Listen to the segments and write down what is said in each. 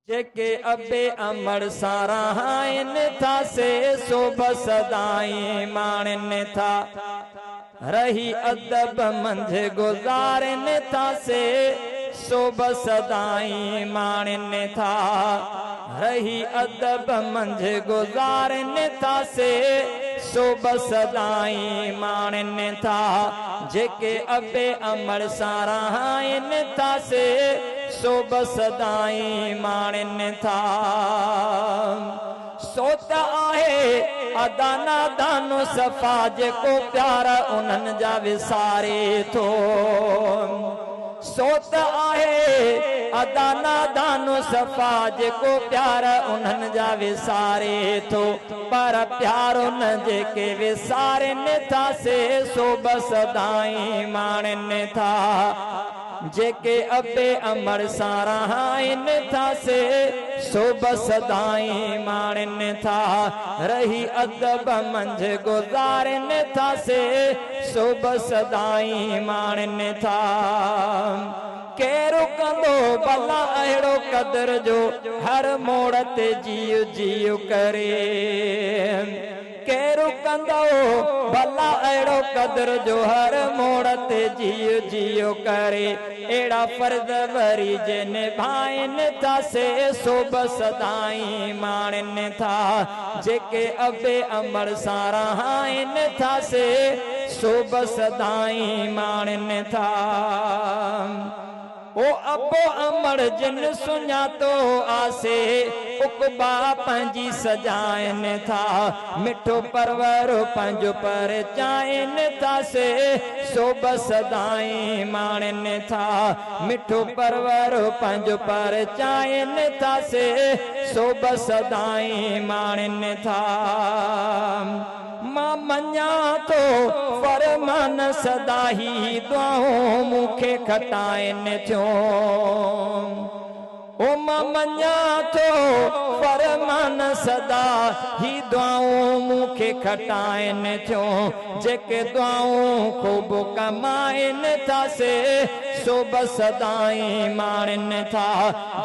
जेके अबे अमर साराहन था से सोब सदाई माणन था रही अदब मंझ गुजारन था से सोब सदाई माणन था रही अदब मंझ गुजारन था से सोब सदाई माणन था जेके अबे अमर साराहन था से सोब सदाई माणन था सोत आहे अदाना दानो सफ़ा जेको प्यारा उन्हनि जा विसारे थो सोत आहे अदाना दानो सफ़ा जेको प्यारा उन्हनि जा विसारे थो पर प्यारो न जेके विसारनि था से सोब सदाई माणन था जेके अबे अमर साराहन था से सोब सदाई माणन था रही अदब मंझ गुजारन था से सोब सदाई माणन था केरो कंदो भला अहिड़ो कदर जो हर मोड़ ते जियो जियो करे केरो कंदो भला अहिड़ो कदर जो हर मोड़ ते जियो जियो करे एड़ा फर्द वरी जे निभाइन था से सोब सदाई माणन था जेके अबे अमर साराहन था से सोब सदाई माणन था ओ अबो अमर जिन सुञातो आसे उकबा पंजी सजाइन था मिठो परवरो पंजो पर चाइन था से सोब सदाई माणन था मिठो परवरो पंजो पर चाइन था से सोब सदाई माणन था मां मञा तो फरमान सदा ही दुआऊं मुखे खटाइन थियो ओ मां मञा तो फरमान सदा ही दुआऊं मुखे खटाइन थियो जेके दुआऊं खूब कमाइन था से सोब सदाई माणन था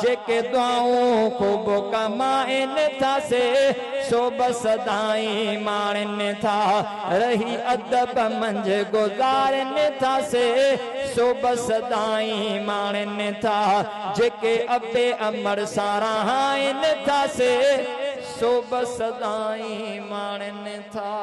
जेके दुआऊं खूब कमाइन था से सोब सदाई माणन था रही अदब मंझ गुजारन था से सोब सदाई माणन था जेके अबे अमर साराहन था से सोब सदाई माणन था।